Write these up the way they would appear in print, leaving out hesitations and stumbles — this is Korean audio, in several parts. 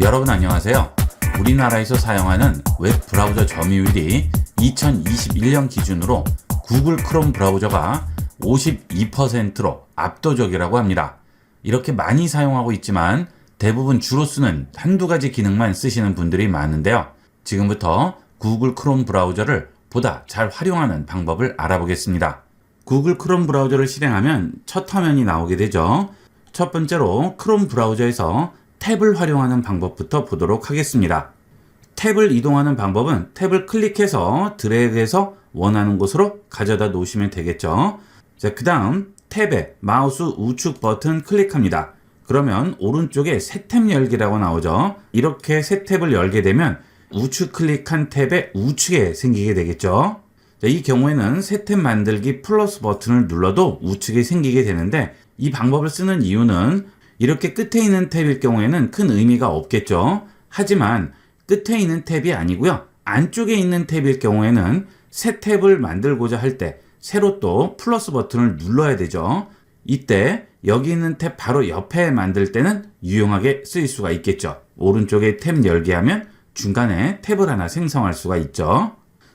여러분 안녕하세요. 우리나라에서 사용하는 웹 브라우저 점유율이 2021년 기준으로 구글 크롬 브라우저가 52%로 압도적이라고 합니다. 이렇게 많이 사용하고 있지만 대부분 주로 쓰는 한두 가지 기능만 쓰시는 분들이 많은데요. 지금부터 구글 크롬 브라우저를 보다 잘 활용하는 방법을 알아보겠습니다. 구글 크롬 브라우저를 실행하면 첫 화면이 나오게 되죠. 첫 번째로 크롬 브라우저에서 탭을 활용하는 방법부터 보도록 하겠습니다. 탭을 이동하는 방법은 탭을 클릭해서 드래그해서 원하는 곳으로 가져다 놓으시면 되겠죠. 자, 그 다음 탭에 마우스 우측 버튼 클릭합니다. 그러면 오른쪽에 새 탭 열기라고 나오죠. 이렇게 새 탭을 열게 되면 우측 클릭한 탭의 우측에 생기게 되겠죠. 자, 이 경우에는 새 탭 만들기 플러스 버튼을 눌러도 우측에 생기게 되는데 이 방법을 쓰는 이유는 이렇게 끝에 있는 탭일 경우에는 큰 의미가 없겠죠. 하지만 끝에 있는 탭이 아니고요. 안쪽에 있는 탭일 경우에는 새 탭을 만들고자 할 때 새로 또 플러스 버튼을 눌러야 되죠. 이때 여기 있는 탭 바로 옆에 만들 때는 유용하게 쓰일 수가 있겠죠. 오른쪽에 탭 열기 하면 중간에 탭을 하나 생성할 수가 있죠.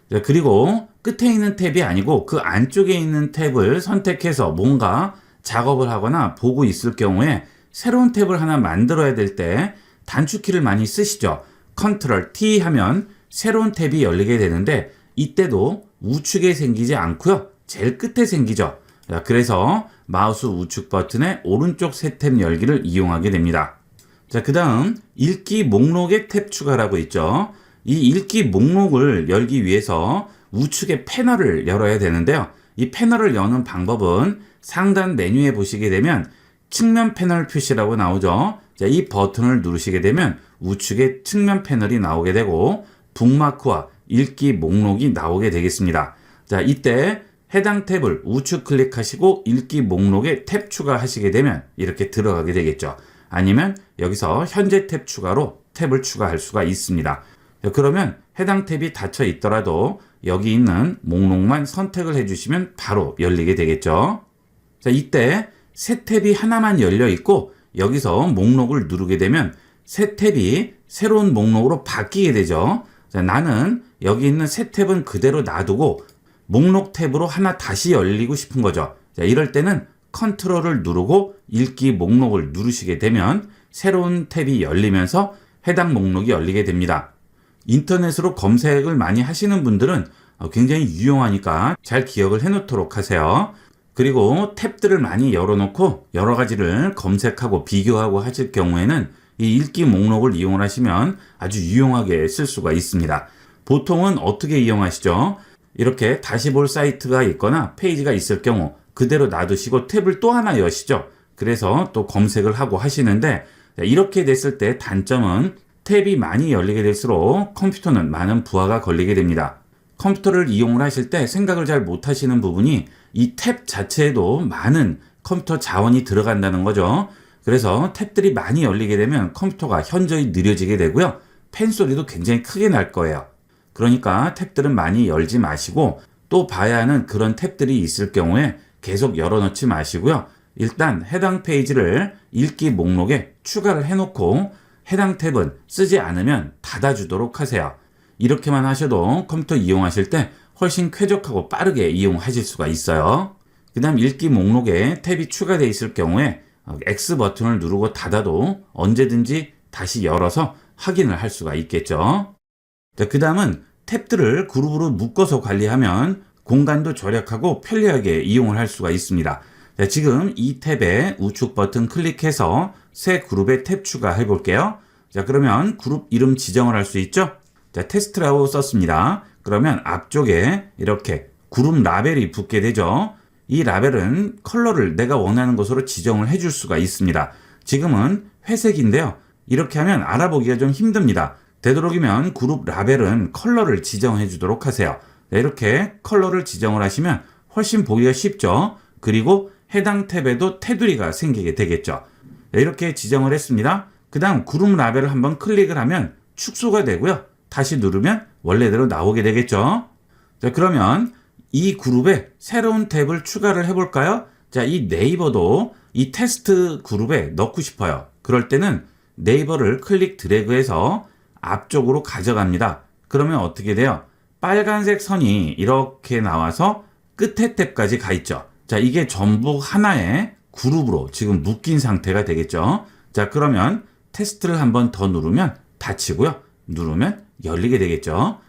자, 그리고 끝에 있는 탭이 아니고 그 안쪽에 있는 탭을 선택해서 뭔가 작업을 하거나 보고 있을 경우에 새로운 탭을 하나 만들어야 될 때 단축키를 많이 쓰시죠. 컨트롤 T 하면 새로운 탭이 열리게 되는데 이때도 우측에 생기지 않고요. 제일 끝에 생기죠. 자, 그래서 마우스 우측 버튼의 오른쪽 새 탭 열기를 이용하게 됩니다. 자, 그 다음 읽기 목록의 탭 추가라고 있죠. 이 읽기 목록을 열기 위해서 우측에 패널을 열어야 되는데요. 이 패널을 여는 방법은 상단 메뉴에 보시게 되면 측면 패널 표시라고 나오죠. 자, 이 버튼을 누르시게 되면 우측에 측면 패널이 나오게 되고 북마크와 읽기 목록이 나오게 되겠습니다. 자, 이때 해당 탭을 우측 클릭하시고 읽기 목록에 탭 추가하시게 되면 이렇게 들어가게 되겠죠. 아니면 여기서 현재 탭 추가로 탭을 추가할 수가 있습니다. 자, 그러면 해당 탭이 닫혀 있더라도 여기 있는 목록만 선택을 해주시면 바로 열리게 되겠죠. 자, 이때 새 탭이 하나만 열려 있고 여기서 목록을 누르게 되면 새 탭이 새로운 목록으로 바뀌게 되죠. 자, 나는 여기 있는 새 탭은 그대로 놔두고 목록 탭으로 하나 다시 열리고 싶은 거죠. 자, 이럴 때는 컨트롤을 누르고 읽기 목록을 누르시게 되면 새로운 탭이 열리면서 해당 목록이 열리게 됩니다. 인터넷으로 검색을 많이 하시는 분들은 굉장히 유용하니까 잘 기억을 해 놓도록 하세요. 그리고 탭들을 많이 열어놓고 여러 가지를 검색하고 비교하고 하실 경우에는 이 읽기 목록을 이용하시면 아주 유용하게 쓸 수가 있습니다. 보통은 어떻게 이용하시죠? 이렇게 다시 볼 사이트가 있거나 페이지가 있을 경우 그대로 놔두시고 탭을 또 하나 여시죠. 그래서 또 검색을 하고 하시는데 이렇게 됐을 때 단점은 탭이 많이 열리게 될수록 컴퓨터는 많은 부하가 걸리게 됩니다. 컴퓨터를 이용을 하실 때 생각을 잘 못하시는 부분이 이 탭 자체에도 많은 컴퓨터 자원이 들어간다는 거죠. 그래서 탭들이 많이 열리게 되면 컴퓨터가 현저히 느려지게 되고요. 펜 소리도 굉장히 크게 날 거예요. 그러니까 탭들은 많이 열지 마시고 또 봐야 하는 그런 탭들이 있을 경우에 계속 열어놓지 마시고요. 일단 해당 페이지를 읽기 목록에 추가를 해놓고 해당 탭은 쓰지 않으면 닫아주도록 하세요. 이렇게만 하셔도 컴퓨터 이용하실 때 훨씬 쾌적하고 빠르게 이용하실 수가 있어요. 그 다음 읽기 목록에 탭이 추가되어 있을 경우에 X 버튼을 누르고 닫아도 언제든지 다시 열어서 확인을 할 수가 있겠죠. 그 다음은 탭들을 그룹으로 묶어서 관리하면 공간도 절약하고 편리하게 이용을 할 수가 있습니다. 자, 지금 이 탭에 우측 버튼 클릭해서 새 그룹에 탭 추가해 볼게요. 자, 그러면 그룹 이름 지정을 할 수 있죠? 자, 테스트라고 썼습니다. 그러면 앞쪽에 이렇게 그룹 라벨이 붙게 되죠. 이 라벨은 컬러를 내가 원하는 것으로 지정을 해줄 수가 있습니다. 지금은 회색인데요. 이렇게 하면 알아보기가 좀 힘듭니다. 되도록이면 그룹 라벨은 컬러를 지정해 주도록 하세요. 네, 이렇게 컬러를 지정을 하시면 훨씬 보기가 쉽죠. 그리고 해당 탭에도 테두리가 생기게 되겠죠. 네, 이렇게 지정을 했습니다. 그 다음 그룹 라벨을 한번 클릭을 하면 축소가 되고요. 다시 누르면 원래대로 나오게 되겠죠. 자, 그러면 이 그룹에 새로운 탭을 추가를 해볼까요? 자, 이 네이버도 이 테스트 그룹에 넣고 싶어요. 그럴 때는 네이버를 클릭 드래그해서 앞쪽으로 가져갑니다. 그러면 어떻게 돼요? 빨간색 선이 이렇게 나와서 끝에 탭까지 가 있죠. 자, 이게 전부 하나의 그룹으로 지금 묶인 상태가 되겠죠. 자, 그러면 테스트를 한번 더 누르면 닫히고요. 누르면 열리게 되겠죠.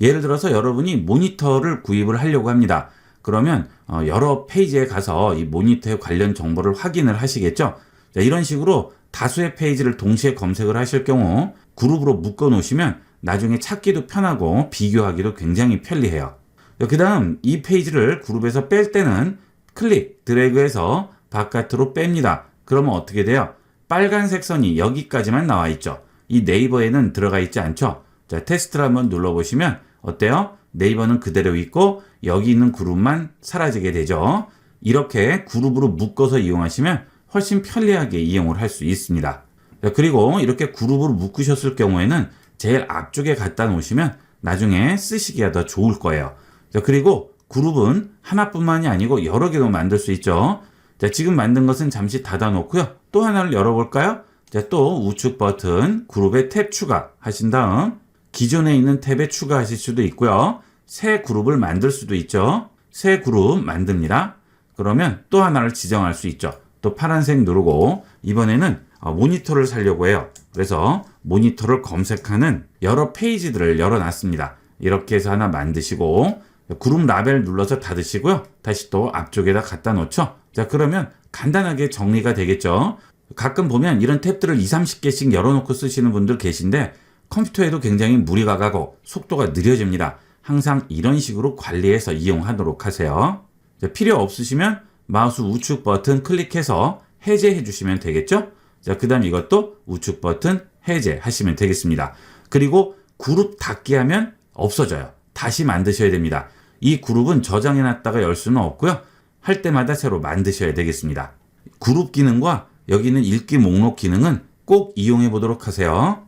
예를 들어서 여러분이 모니터를 구입을 하려고 합니다. 그러면 여러 페이지에 가서 이 모니터에 관련 정보를 확인을 하시겠죠. 자, 이런 식으로 다수의 페이지를 동시에 검색을 하실 경우 그룹으로 묶어 놓으시면 나중에 찾기도 편하고 비교하기도 굉장히 편리해요. 그 다음 이 페이지를 그룹에서 뺄 때는 클릭, 드래그해서 바깥으로 뺍니다. 그러면 어떻게 돼요? 빨간색 선이 여기까지만 나와 있죠. 이 네이버에는 들어가 있지 않죠. 자, 테스트를 한번 눌러보시면 어때요? 네이버는 그대로 있고 여기 있는 그룹만 사라지게 되죠. 이렇게 그룹으로 묶어서 이용하시면 훨씬 편리하게 이용을 할 수 있습니다. 자, 그리고 이렇게 그룹으로 묶으셨을 경우에는 제일 앞쪽에 갖다 놓으시면 나중에 쓰시기가 더 좋을 거예요. 자, 그리고 그룹은 하나뿐만이 아니고 여러 개도 만들 수 있죠. 자, 지금 만든 것은 잠시 닫아 놓고요. 또 하나를 열어볼까요? 자, 또 우측 버튼 그룹에 탭 추가하신 다음 기존에 있는 탭에 추가하실 수도 있고요. 새 그룹을 만들 수도 있죠. 새 그룹 만듭니다. 그러면 또 하나를 지정할 수 있죠. 또 파란색 누르고 이번에는 모니터를 사려고 해요. 그래서 모니터를 검색하는 여러 페이지들을 열어놨습니다. 이렇게 해서 하나 만드시고 그룹 라벨 눌러서 닫으시고요. 다시 또 앞쪽에다 갖다 놓죠. 자, 그러면 간단하게 정리가 되겠죠. 가끔 보면 이런 탭들을 20, 30개씩 열어놓고 쓰시는 분들 계신데 컴퓨터에도 굉장히 무리가 가고 속도가 느려집니다. 항상 이런 식으로 관리해서 이용하도록 하세요. 자, 필요 없으시면 마우스 우측 버튼 클릭해서 해제해 주시면 되겠죠. 자, 그 다음 이것도 우측 버튼 해제하시면 되겠습니다. 그리고 그룹 닫기 하면 없어져요. 다시 만드셔야 됩니다. 이 그룹은 저장해 놨다가 열 수는 없고요. 할 때마다 새로 만드셔야 되겠습니다. 그룹 기능과 여기 있는 읽기 목록 기능은 꼭 이용해 보도록 하세요.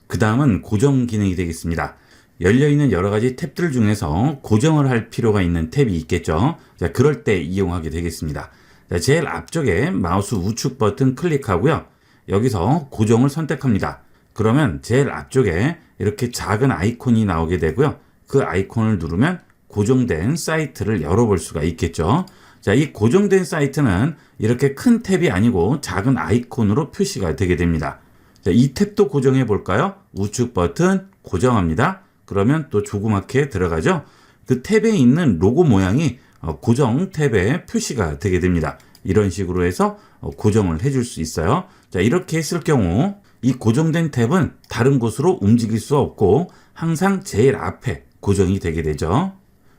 그 다음은 고정 기능이 되겠습니다. 열려있는 여러 가지 탭들 중에서 고정을 할 필요가 있는 탭이 있겠죠. 자, 그럴 때 이용하게 되겠습니다. 자, 제일 앞쪽에 마우스 우측 버튼 클릭하고요. 여기서 고정을 선택합니다. 그러면 제일 앞쪽에 이렇게 작은 아이콘이 나오게 되고요. 그 아이콘을 누르면 고정된 사이트를 열어볼 수가 있겠죠. 자, 이 고정된 사이트는 이렇게 큰 탭이 아니고 작은 아이콘으로 표시가 되게 됩니다. 자, 이 탭도 고정해 볼까요? 우측 버튼 고정합니다. 그러면 또 조그맣게 들어가죠. 그 탭에 있는 로고 모양이 고정 탭에 표시가 되게 됩니다. 이런 식으로 해서 고정을 해줄 수 있어요. 자, 이렇게 했을 경우 이 고정된 탭은 다른 곳으로 움직일 수 없고 항상 제일 앞에 고정이 되게 되죠.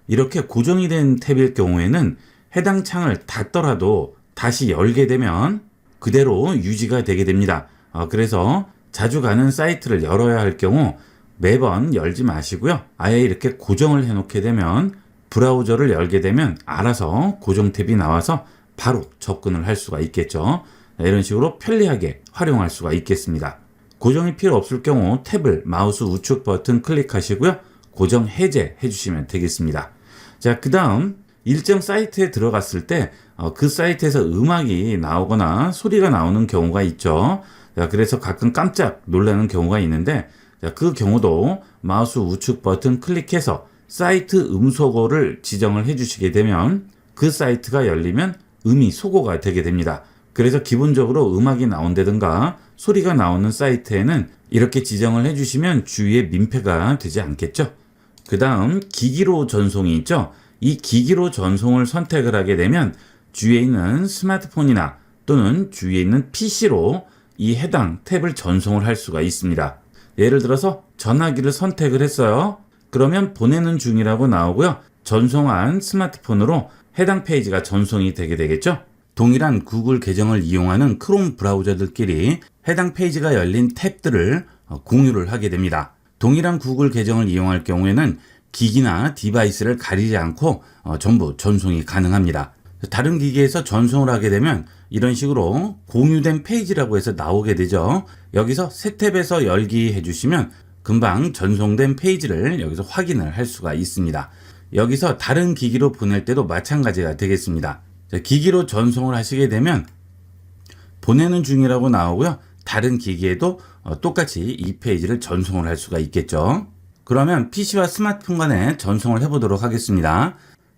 이렇게 고정이 된 탭일 경우에는 해당 창을 닫더라도 다시 열게 되면 그대로 유지가 되게 됩니다. 그래서 자주 가는 사이트를 열어야 할 경우 매번 열지 마시고요. 아예 이렇게 고정을 해놓게 되면 브라우저를 열게 되면 알아서 고정 탭이 나와서 바로 접근을 할 수가 있겠죠. 이런 식으로 편리하게 활용할 수가 있겠습니다. 고정이 필요 없을 경우 탭을 마우스 우측 버튼 클릭하시고요. 고정 해제 해주시면 되겠습니다. 자, 그 다음 일정 사이트에 들어갔을 때 그 사이트에서 음악이 나오거나 소리가 나오는 경우가 있죠. 자, 그래서 가끔 깜짝 놀라는 경우가 있는데 자, 그 경우도 마우스 우측 버튼 클릭해서 사이트 음소거를 지정을 해주시게 되면 그 사이트가 열리면 음이 소거가 되게 됩니다. 그래서 기본적으로 음악이 나온다든가 소리가 나오는 사이트에는 이렇게 지정을 해주시면 주위에 민폐가 되지 않겠죠. 그 다음 기기로 전송이 있죠. 이 기기로 전송을 선택을 하게 되면 주위에 있는 스마트폰이나 또는 주위에 있는 PC로 이 해당 탭을 전송을 할 수가 있습니다. 예를 들어서 전화기를 선택을 했어요. 그러면 보내는 중이라고 나오고요. 전송한 스마트폰으로 해당 페이지가 전송이 되게 되겠죠. 동일한 구글 계정을 이용하는 크롬 브라우저들끼리 해당 페이지가 열린 탭들을 공유를 하게 됩니다. 동일한 구글 계정을 이용할 경우에는 기기나 디바이스를 가리지 않고 전부 전송이 가능합니다. 다른 기기에서 전송을 하게 되면 이런 식으로 공유된 페이지라고 해서 나오게 되죠. 여기서 새 탭에서 열기 해주시면 금방 전송된 페이지를 여기서 확인을 할 수가 있습니다. 여기서 다른 기기로 보낼 때도 마찬가지가 되겠습니다. 기기로 전송을 하시게 되면 보내는 중이라고 나오고요. 다른 기기에도 똑같이 이 페이지를 전송을 할 수가 있겠죠. 그러면 PC와 스마트폰 간에 전송을 해보도록 하겠습니다.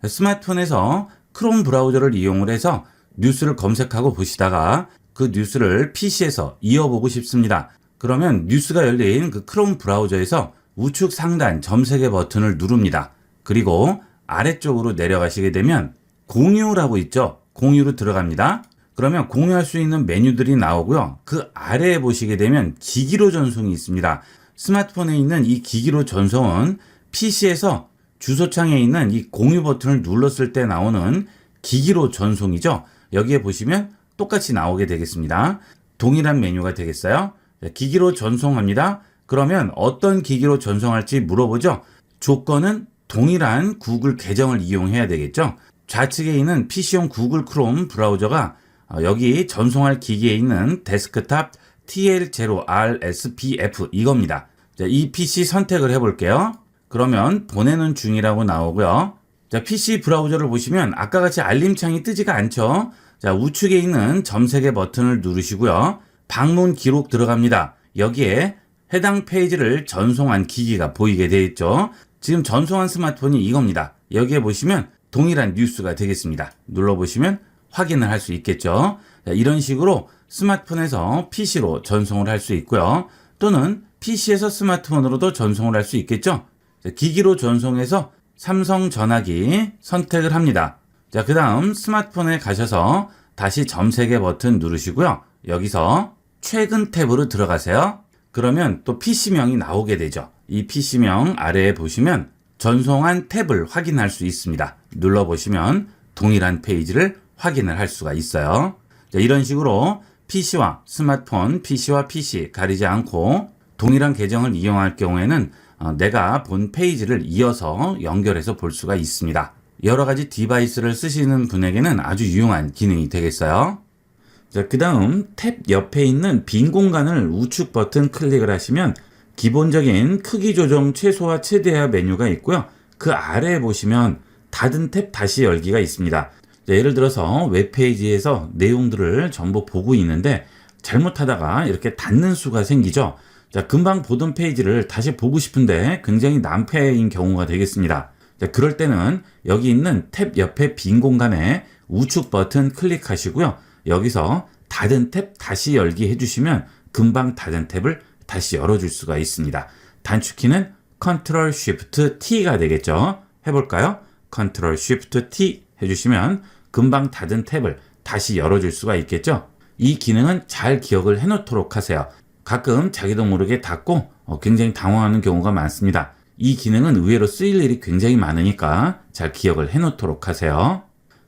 스마트폰에서 크롬 브라우저를 이용을 해서 뉴스를 검색하고 보시다가 그 뉴스를 PC에서 이어보고 싶습니다. 그러면 뉴스가 열린 그 크롬 브라우저에서 우측 상단 점색의 버튼을 누릅니다. 그리고 아래쪽으로 내려가시게 되면 공유라고 있죠. 공유로 들어갑니다. 그러면 공유할 수 있는 메뉴들이 나오고요. 그 아래에 보시게 되면 기기로 전송이 있습니다. 스마트폰에 있는 이 기기로 전송은 PC에서 주소창에 있는 이 공유 버튼을 눌렀을 때 나오는 기기로 전송이죠. 여기에 보시면 똑같이 나오게 되겠습니다. 동일한 메뉴가 되겠어요. 기기로 전송합니다. 그러면 어떤 기기로 전송할지 물어보죠. 조건은 동일한 구글 계정을 이용해야 되겠죠. 좌측에 있는 PC용 구글 크롬 브라우저가 여기 전송할 기기에 있는 데스크탑 TL0RSBF 이겁니다. 자, 이 PC 선택을 해볼게요. 그러면 보내는 중이라고 나오고요. 자, PC 브라우저를 보시면 아까 같이 알림창이 뜨지가 않죠. 자, 우측에 있는 점색의 버튼을 누르시고요. 방문 기록 들어갑니다. 여기에 해당 페이지를 전송한 기기가 보이게 되어 있죠. 지금 전송한 스마트폰이 이겁니다. 여기에 보시면 동일한 뉴스가 되겠습니다. 눌러보시면 확인을 할 수 있겠죠. 자, 이런 식으로 스마트폰에서 PC로 전송을 할 수 있고요. 또는 PC에서 스마트폰으로도 전송을 할 수 있겠죠. 자, 기기로 전송해서 삼성 전화기 선택을 합니다. 자, 그 다음 스마트폰에 가셔서 다시 점색의 버튼 누르시고요. 여기서 최근 탭으로 들어가세요. 그러면 또 PC명이 나오게 되죠. 이 PC명 아래에 보시면 전송한 탭을 확인할 수 있습니다. 눌러보시면 동일한 페이지를 확인을 할 수가 있어요. 자, 이런 식으로 PC와 스마트폰, PC와 PC 가리지 않고 동일한 계정을 이용할 경우에는 내가 본 페이지를 이어서 연결해서 볼 수가 있습니다. 여러 가지 디바이스를 쓰시는 분에게는 아주 유용한 기능이 되겠어요. 자, 그 다음 탭 옆에 있는 빈 공간을 우측 버튼 클릭을 하시면 기본적인 크기 조정 최소화 최대화 메뉴가 있고요. 그 아래에 보시면 닫은 탭 다시 열기가 있습니다. 자, 예를 들어서 웹페이지에서 내용들을 전부 보고 있는데 잘못하다가 이렇게 닫는 수가 생기죠. 자, 금방 보던 페이지를 다시 보고 싶은데 굉장히 난패인 경우가 되겠습니다. 자, 그럴 때는 여기 있는 탭 옆에 빈 공간에 우측 버튼 클릭하시고요. 여기서 닫은 탭 다시 열기 해주시면 금방 닫은 탭을 다시 열어줄 수가 있습니다. 단축키는 Ctrl Shift T가 되겠죠. 해볼까요? Ctrl Shift T 해주시면 금방 닫은 탭을 다시 열어줄 수가 있겠죠. 이 기능은 잘 기억을 해놓도록 하세요. 가끔 자기도 모르게 닫고 굉장히 당황하는 경우가 많습니다. 이 기능은 의외로 쓰일 일이 굉장히 많으니까 잘 기억을 해놓도록 하세요.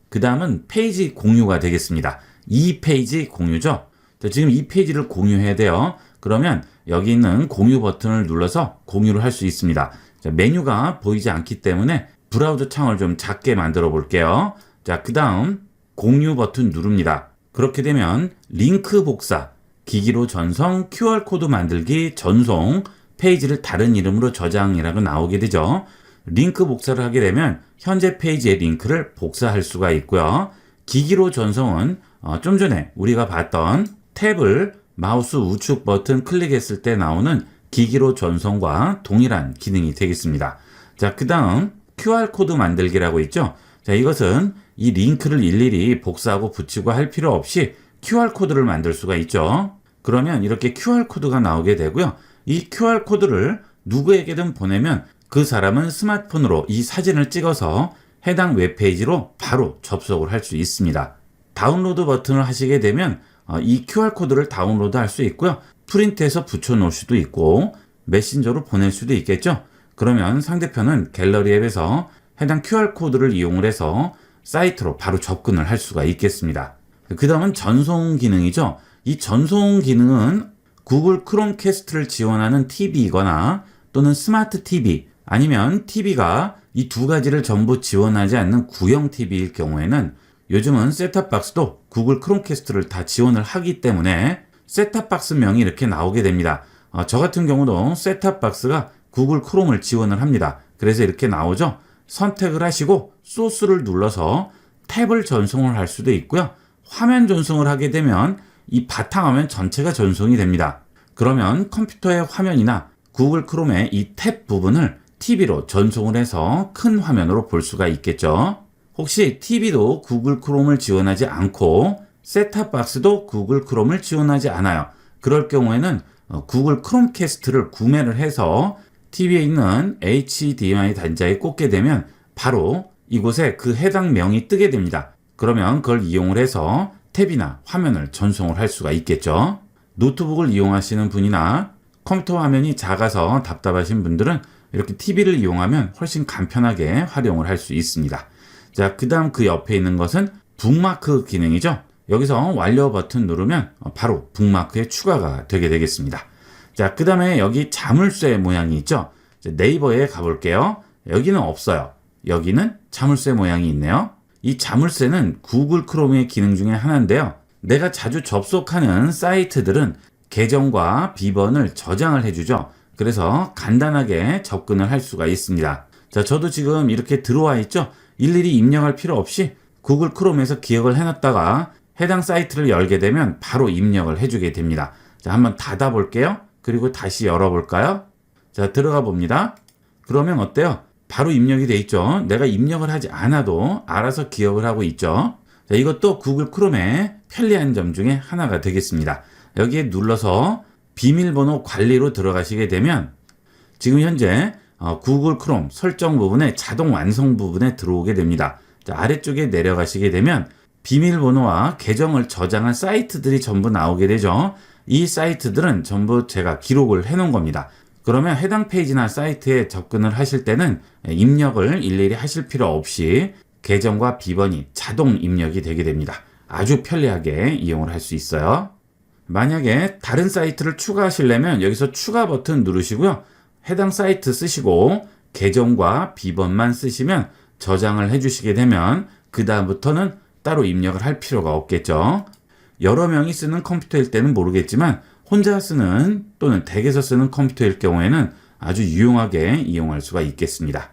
그 다음은 페이지 공유가 되겠습니다. 이 페이지 공유죠. 자, 지금 이 페이지를 공유해야 돼요. 그러면 여기 있는 공유 버튼을 눌러서 공유를 할 수 있습니다. 자, 메뉴가 보이지 않기 때문에 브라우저 창을 좀 작게 만들어 볼게요. 자, 그 다음 공유 버튼 누릅니다. 그렇게 되면 링크 복사, 기기로 전송, QR코드 만들기, 전송, 페이지를 다른 이름으로 저장이라고 나오게 되죠. 링크 복사를 하게 되면 현재 페이지의 링크를 복사할 수가 있고요. 기기로 전송은 좀 전에 우리가 봤던 탭을 마우스 우측 버튼 클릭했을 때 나오는 기기로 전송과 동일한 기능이 되겠습니다. 자, 그 다음 QR코드 만들기라고 있죠. 자, 이것은 이 링크를 일일이 복사하고 붙이고 할 필요 없이 QR코드를 만들 수가 있죠. 그러면 이렇게 QR코드가 나오게 되고요. 이 QR코드를 누구에게든 보내면 그 사람은 스마트폰으로 이 사진을 찍어서 해당 웹페이지로 바로 접속을 할 수 있습니다. 다운로드 버튼을 하시게 되면 이 QR코드를 다운로드 할 수 있고요. 프린트해서 붙여 놓을 수도 있고 메신저로 보낼 수도 있겠죠. 그러면 상대편은 갤러리 앱에서 해당 QR코드를 이용을 해서 사이트로 바로 접근을 할 수가 있겠습니다. 그 다음은 전송 기능이죠. 이 전송 기능은 구글 크롬캐스트를 지원하는 TV이거나 또는 스마트 TV 아니면 TV가 이 두 가지를 전부 지원하지 않는 구형 TV일 경우에는 요즘은 셋탑박스도 구글 크롬캐스트를 다 지원을 하기 때문에 셋탑박스 명이 이렇게 나오게 됩니다. 저 같은 경우도 셋탑박스가 구글 크롬을 지원을 합니다. 그래서 이렇게 나오죠. 선택을 하시고 소스를 눌러서 탭을 전송을 할 수도 있고요. 화면 전송을 하게 되면 이 바탕화면 전체가 전송이 됩니다. 그러면 컴퓨터의 화면이나 구글 크롬의 이 탭 부분을 TV로 전송을 해서 큰 화면으로 볼 수가 있겠죠. 혹시 TV도 구글 크롬을 지원하지 않고 셋탑박스도 구글 크롬을 지원하지 않아요. 그럴 경우에는 구글 크롬캐스트를 구매를 해서 TV에 있는 HDMI 단자에 꽂게 되면 바로 이곳에 그 해당 명이 뜨게 됩니다. 그러면 그걸 이용을 해서 탭이나 화면을 전송을 할 수가 있겠죠. 노트북을 이용하시는 분이나 컴퓨터 화면이 작아서 답답하신 분들은 이렇게 TV를 이용하면 훨씬 간편하게 활용을 할 수 있습니다. 자, 그 다음 그 옆에 있는 것은 북마크 기능이죠. 여기서 완료 버튼 누르면 바로 북마크에 추가가 되게 되겠습니다. 자, 그 다음에 여기 자물쇠 모양이 있죠. 네이버에 가볼게요. 여기는 없어요. 여기는 자물쇠 모양이 있네요. 이 자물쇠는 구글 크롬의 기능 중에 하나인데요. 내가 자주 접속하는 사이트들은 계정과 비번을 저장을 해주죠. 그래서 간단하게 접근을 할 수가 있습니다. 자, 저도 지금 이렇게 들어와 있죠. 일일이 입력할 필요 없이 구글 크롬에서 기억을 해놨다가 해당 사이트를 열게 되면 바로 입력을 해주게 됩니다. 자, 한번 닫아 볼게요. 그리고 다시 열어볼까요? 자, 들어가 봅니다. 그러면 어때요? 바로 입력이 돼 있죠. 내가 입력을 하지 않아도 알아서 기억을 하고 있죠. 자, 이것도 구글 크롬의 편리한 점 중에 하나가 되겠습니다. 여기에 눌러서 비밀번호 관리로 들어가시게 되면 지금 현재 구글 크롬 설정 부분에 자동 완성 부분에 들어오게 됩니다. 자, 아래쪽에 내려가시게 되면 비밀번호와 계정을 저장한 사이트들이 전부 나오게 되죠. 이 사이트들은 전부 제가 기록을 해 놓은 겁니다. 그러면 해당 페이지나 사이트에 접근을 하실 때는 입력을 일일이 하실 필요 없이 계정과 비번이 자동 입력이 되게 됩니다. 아주 편리하게 이용을 할 수 있어요. 만약에 다른 사이트를 추가하시려면 여기서 추가 버튼 누르시고요. 해당 사이트 쓰시고 계정과 비번만 쓰시면 저장을 해주시게 되면 그 다음부터는 따로 입력을 할 필요가 없겠죠. 여러 명이 쓰는 컴퓨터일 때는 모르겠지만 혼자 쓰는 또는 댁에서 쓰는 컴퓨터일 경우에는 아주 유용하게 이용할 수가 있겠습니다.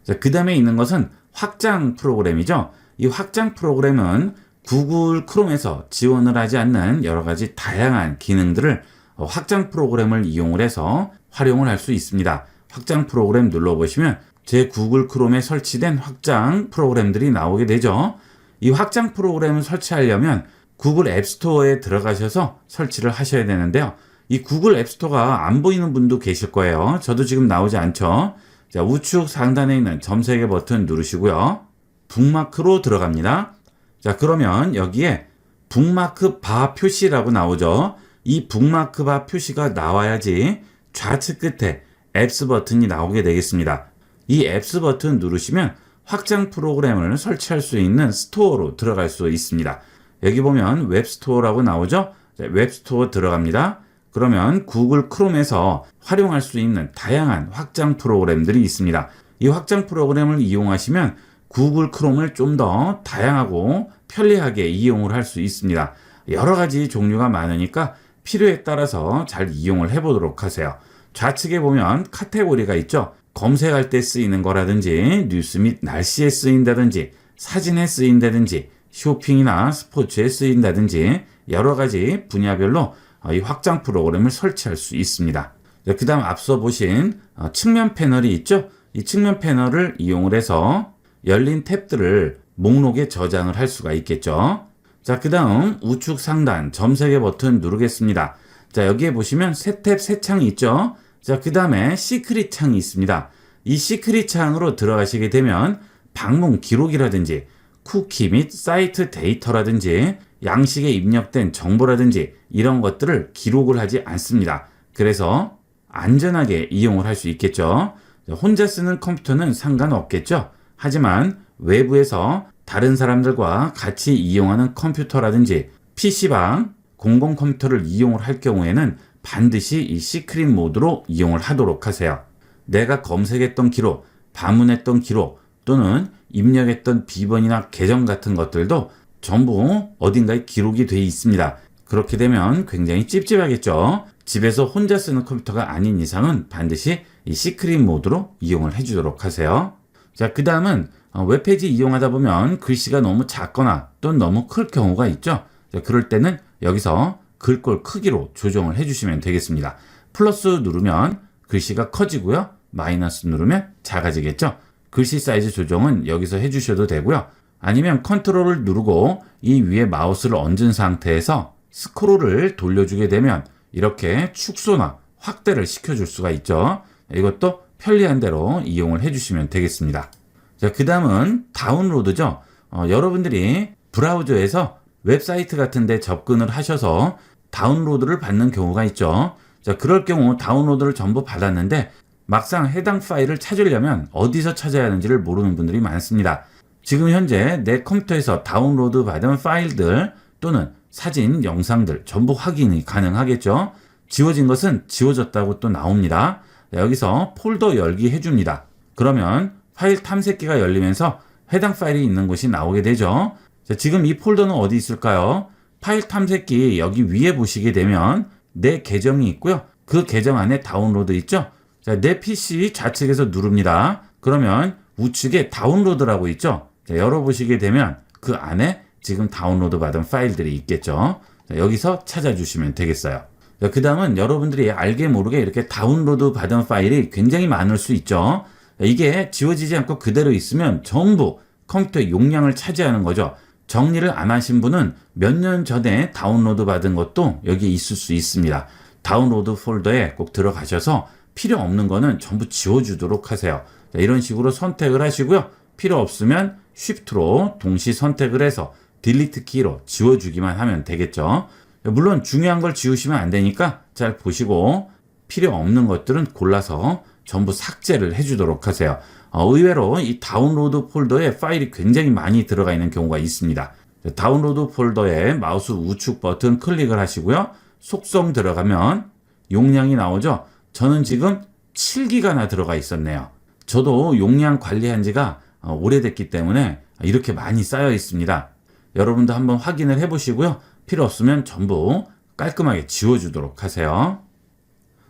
자, 그 다음에 있는 것은 확장 프로그램이죠. 이 확장 프로그램은 구글 크롬에서 지원을 하지 않는 여러 가지 다양한 기능들을 확장 프로그램을 이용을 해서 활용을 할 수 있습니다. 확장 프로그램 눌러보시면 제 구글 크롬에 설치된 확장 프로그램들이 나오게 되죠. 이 확장 프로그램을 설치하려면 구글 앱스토어에 들어가셔서 설치를 하셔야 되는데요. 이 구글 앱스토어가 안 보이는 분도 계실 거예요. 저도 지금 나오지 않죠. 자, 우측 상단에 있는 점 3개 버튼 누르시고요. 북마크로 들어갑니다. 자, 그러면 여기에 북마크 바 표시라고 나오죠. 이 북마크 바 표시가 나와야지 좌측 끝에 앱스 버튼이 나오게 되겠습니다. 이 앱스 버튼 누르시면 확장 프로그램을 설치할 수 있는 스토어로 들어갈 수 있습니다. 여기 보면 웹스토어라고 나오죠. 웹스토어 들어갑니다. 그러면 구글 크롬에서 활용할 수 있는 다양한 확장 프로그램들이 있습니다. 이 확장 프로그램을 이용하시면 구글 크롬을 좀 더 다양하고 편리하게 이용을 할 수 있습니다. 여러 가지 종류가 많으니까 필요에 따라서 잘 이용을 해보도록 하세요. 좌측에 보면 카테고리가 있죠. 검색할 때 쓰이는 거라든지 뉴스 및 날씨에 쓰인다든지 사진에 쓰인다든지 쇼핑이나 스포츠에 쓰인다든지 여러 가지 분야별로 이 확장 프로그램을 설치할 수 있습니다. 그 다음 앞서 보신 측면 패널이 있죠. 이 측면 패널을 이용을 해서 열린 탭들을 목록에 저장을 할 수가 있겠죠. 자, 그 다음 우측 상단 점 3개 버튼 누르겠습니다. 자, 여기에 보시면 새 탭 새 창이 있죠. 자, 그 다음에 시크릿 창이 있습니다. 이 시크릿 창으로 들어가시게 되면 방문 기록이라든지 쿠키 및 사이트 데이터라든지 양식에 입력된 정보라든지 이런 것들을 기록을 하지 않습니다. 그래서 안전하게 이용을 할 수 있겠죠. 혼자 쓰는 컴퓨터는 상관없겠죠. 하지만 외부에서 다른 사람들과 같이 이용하는 컴퓨터라든지 PC방, 공공 컴퓨터를 이용을 할 경우에는 반드시 이 시크릿 모드로 이용을 하도록 하세요. 내가 검색했던 기록, 방문했던 기록 또는 입력했던 비번이나 계정 같은 것들도 전부 어딘가에 기록이 되어 있습니다. 그렇게 되면 굉장히 찝찝하겠죠. 집에서 혼자 쓰는 컴퓨터가 아닌 이상은 반드시 이 시크릿 모드로 이용을 해주도록 하세요. 자, 그 다음은 웹페이지 이용하다 보면 글씨가 너무 작거나 또는 너무 클 경우가 있죠. 자, 그럴 때는 여기서 글꼴 크기로 조정을 해주시면 되겠습니다. 플러스 누르면 글씨가 커지고요. 마이너스 누르면 작아지겠죠. 글씨 사이즈 조정은 여기서 해주셔도 되고요. 아니면 컨트롤을 누르고 이 위에 마우스를 얹은 상태에서 스크롤을 돌려주게 되면 이렇게 축소나 확대를 시켜줄 수가 있죠. 이것도 편리한 대로 이용을 해주시면 되겠습니다. 자, 그 다음은 다운로드죠. 여러분들이 브라우저에서 웹사이트 같은 데 접근을 하셔서 다운로드를 받는 경우가 있죠. 자, 그럴 경우 다운로드를 전부 받았는데 막상 해당 파일을 찾으려면 어디서 찾아야 하는지를 모르는 분들이 많습니다. 지금 현재 내 컴퓨터에서 다운로드 받은 파일들 또는 사진, 영상들 전부 확인이 가능하겠죠. 지워진 것은 지워졌다고 또 나옵니다. 여기서 폴더 열기 해줍니다. 그러면 파일 탐색기가 열리면서 해당 파일이 있는 곳이 나오게 되죠. 자, 지금 이 폴더는 어디 있을까요? 파일 탐색기 여기 위에 보시게 되면 내 계정이 있고요. 그 계정 안에 다운로드 있죠. 자, 내 PC 좌측에서 누릅니다. 그러면 우측에 다운로드라고 있죠. 자, 열어보시게 되면 그 안에 지금 다운로드 받은 파일들이 있겠죠. 자, 여기서 찾아주시면 되겠어요. 그 다음은 여러분들이 알게 모르게 이렇게 다운로드 받은 파일이 굉장히 많을 수 있죠. 이게 지워지지 않고 그대로 있으면 전부 컴퓨터의 용량을 차지하는 거죠. 정리를 안 하신 분은 몇 년 전에 다운로드 받은 것도 여기에 있을 수 있습니다. 다운로드 폴더에 꼭 들어가셔서 필요 없는 거는 전부 지워주도록 하세요. 자, 이런 식으로 선택을 하시고요. 필요 없으면 Shift로 동시 선택을 해서 딜리트 키로 지워주기만 하면 되겠죠. 물론 중요한 걸 지우시면 안 되니까 잘 보시고 필요 없는 것들은 골라서 전부 삭제를 해주도록 하세요. 의외로 이 다운로드 폴더에 파일이 굉장히 많이 들어가 있는 경우가 있습니다. 다운로드 폴더에 마우스 우측 버튼 클릭을 하시고요. 속성 들어가면 용량이 나오죠. 저는 지금 7기가나 들어가 있었네요. 저도 용량 관리한 지가 오래됐기 때문에 이렇게 많이 쌓여 있습니다. 여러분도 한번 확인을 해보시고요. 필요 없으면 전부 깔끔하게 지워주도록 하세요.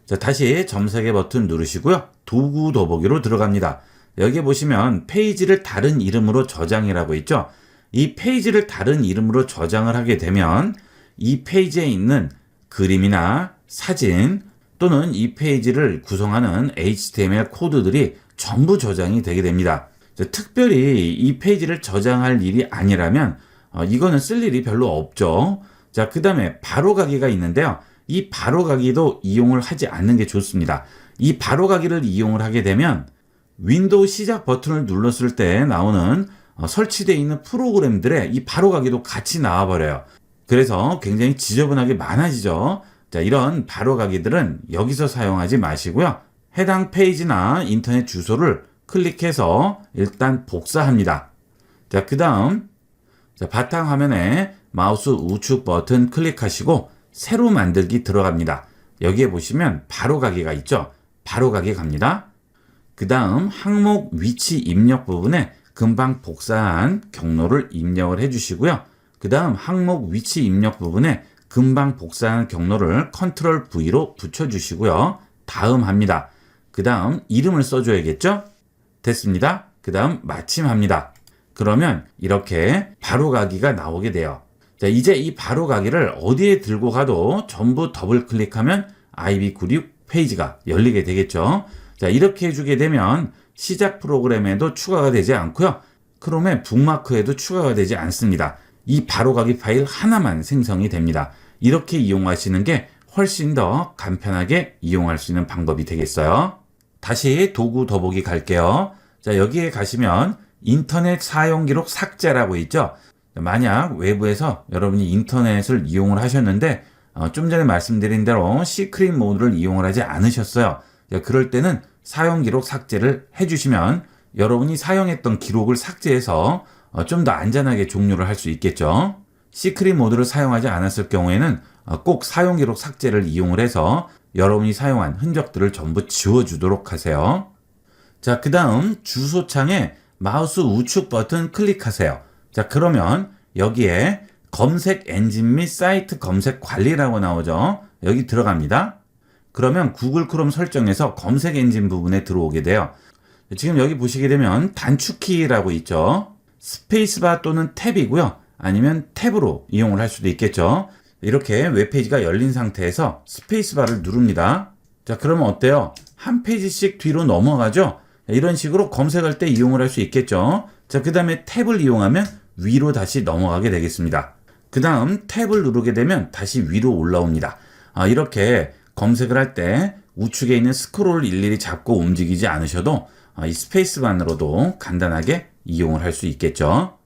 자, 다시 점색의 버튼 누르시고요. 도구 더보기로 들어갑니다. 여기 보시면 페이지를 다른 이름으로 저장이라고 있죠. 이 페이지를 다른 이름으로 저장을 하게 되면 이 페이지에 있는 그림이나 사진 또는 이 페이지를 구성하는 HTML 코드들이 전부 저장이 되게 됩니다. 특별히 이 페이지를 저장할 일이 아니라면 이거는 쓸 일이 별로 없죠. 자, 그 다음에 바로가기가 있는데요. 이 바로가기도 이용을 하지 않는 게 좋습니다. 이 바로가기를 이용을 하게 되면 윈도우 시작 버튼을 눌렀을 때 나오는 설치되어 있는 프로그램들의 이 바로가기도 같이 나와버려요. 그래서 굉장히 지저분하게 많아지죠. 자, 이런 바로가기들은 여기서 사용하지 마시고요. 해당 페이지나 인터넷 주소를 클릭해서 일단 복사합니다. 자, 그 다음 바탕화면에 마우스 우측 버튼 클릭하시고 새로 만들기 들어갑니다. 여기에 보시면 바로가기가 있죠. 바로가기 갑니다. 그 다음 항목 위치 입력 부분에 금방 복사한 경로를 입력을 해주시고요. 그 다음 항목 위치 입력 부분에 금방 복사한 경로를 컨트롤 V로 붙여주시고요. 다음 합니다. 그 다음 이름을 써줘야겠죠? 됐습니다. 그 다음 마침합니다. 그러면 이렇게 바로가기가 나오게 돼요. 자, 이제 이 바로가기를 어디에 들고 가도 전부 더블 클릭하면 IB96 페이지가 열리게 되겠죠. 자, 이렇게 해주게 되면 시작 프로그램에도 추가가 되지 않고요. 크롬의 북마크에도 추가가 되지 않습니다. 이 바로가기 파일 하나만 생성이 됩니다. 이렇게 이용하시는 게 훨씬 더 간편하게 이용할 수 있는 방법이 되겠어요. 다시 도구 더보기 갈게요. 자, 여기에 가시면 인터넷 사용 기록 삭제라고 있죠. 만약 외부에서 여러분이 인터넷을 이용을 하셨는데 좀 전에 말씀드린 대로 시크릿 모드를 이용을 하지 않으셨어요. 그럴 때는 사용 기록 삭제를 해주시면 여러분이 사용했던 기록을 삭제해서 좀 더 안전하게 종료를 할 수 있겠죠. 시크릿 모드를 사용하지 않았을 경우에는 꼭 사용 기록 삭제를 이용을 해서 여러분이 사용한 흔적들을 전부 지워주도록 하세요. 자, 그 다음 주소창에 마우스 우측 버튼 클릭하세요. 자, 그러면 여기에 검색 엔진 및 사이트 검색 관리라고 나오죠. 여기 들어갑니다. 그러면 구글 크롬 설정에서 검색 엔진 부분에 들어오게 돼요. 지금 여기 보시게 되면 단축키라고 있죠. 스페이스바 또는 탭이고요. 아니면 탭으로 이용을 할 수도 있겠죠. 이렇게 웹페이지가 열린 상태에서 스페이스바를 누릅니다. 자, 그러면 어때요? 한 페이지씩 뒤로 넘어가죠? 이런 식으로 검색할 때 이용을 할 수 있겠죠? 자, 그 다음에 탭을 이용하면 위로 다시 넘어가게 되겠습니다. 그 다음 탭을 누르게 되면 다시 위로 올라옵니다. 이렇게 검색을 할 때 우측에 있는 스크롤을 일일이 잡고 움직이지 않으셔도 이 스페이스바로도 간단하게 이용을 할 수 있겠죠.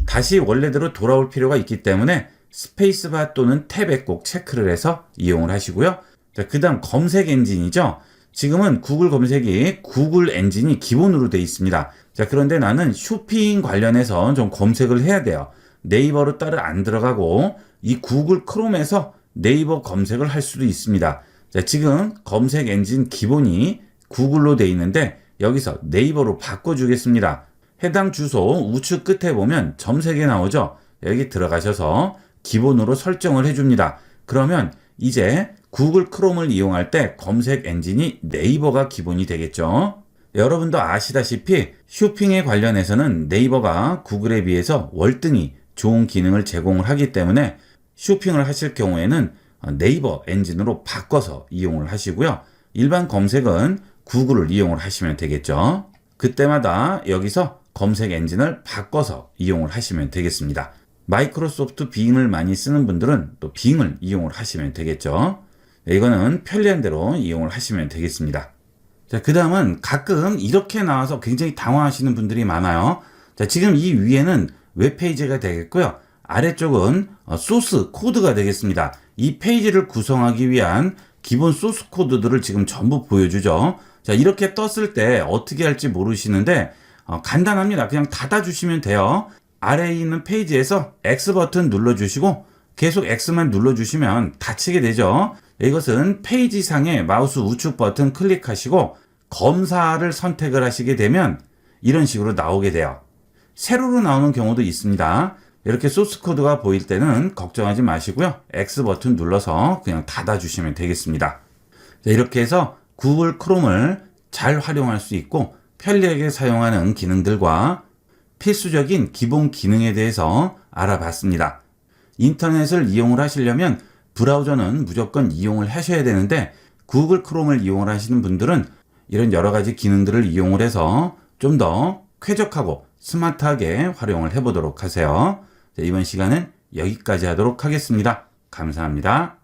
다시 원래대로 돌아올 필요가 있기 때문에 스페이스바 또는 탭에 꼭 체크를 해서 이용을 하시고요. 자, 그 다음 검색 엔진이죠. 지금은 구글 검색이 구글 엔진이 기본으로 되어 있습니다. 자, 그런데 나는 쇼핑 관련해서 좀 검색을 해야 돼요. 네이버로 따로 안 들어가고 이 구글 크롬에서 네이버 검색을 할 수도 있습니다. 자, 지금 검색 엔진 기본이 구글로 되어 있는데 여기서 네이버로 바꿔주겠습니다. 해당 주소 우측 끝에 보면 점 3개 나오죠. 여기 들어가셔서 기본으로 설정을 해줍니다. 그러면 이제 구글 크롬을 이용할 때 검색 엔진이 네이버가 기본이 되겠죠. 여러분도 아시다시피 쇼핑에 관련해서는 네이버가 구글에 비해서 월등히 좋은 기능을 제공을 하기 때문에 쇼핑을 하실 경우에는 네이버 엔진으로 바꿔서 이용을 하시고요. 일반 검색은 구글을 이용을 하시면 되겠죠. 그때마다 여기서 검색 엔진을 바꿔서 이용을 하시면 되겠습니다. 마이크로소프트 빙을 많이 쓰는 분들은 또 빙을 이용을 하시면 되겠죠. 이거는 편리한 대로 이용을 하시면 되겠습니다. 자, 그 다음은 가끔 이렇게 나와서 굉장히 당황하시는 분들이 많아요. 자, 지금 이 위에는 웹페이지가 되겠고요. 아래쪽은 소스 코드가 되겠습니다. 이 페이지를 구성하기 위한 기본 소스 코드들을 지금 전부 보여주죠. 자, 이렇게 떴을 때 어떻게 할지 모르시는데 간단합니다. 그냥 닫아주시면 돼요. 아래에 있는 페이지에서 X 버튼 눌러주시고 계속 X만 눌러주시면 닫히게 되죠. 이것은 페이지 상에 마우스 우측 버튼 클릭하시고 검사를 선택을 하시게 되면 이런 식으로 나오게 돼요. 세로로 나오는 경우도 있습니다. 이렇게 소스 코드가 보일 때는 걱정하지 마시고요. X 버튼 눌러서 그냥 닫아주시면 되겠습니다. 자, 이렇게 해서 구글 크롬을 잘 활용할 수 있고 편리하게 사용하는 기능들과 필수적인 기본 기능에 대해서 알아봤습니다. 인터넷을 이용을 하시려면 브라우저는 무조건 이용을 하셔야 되는데 구글 크롬을 이용을 하시는 분들은 이런 여러 가지 기능들을 이용을 해서 좀 더 쾌적하고 스마트하게 활용을 해보도록 하세요. 자, 이번 시간은 여기까지 하도록 하겠습니다. 감사합니다.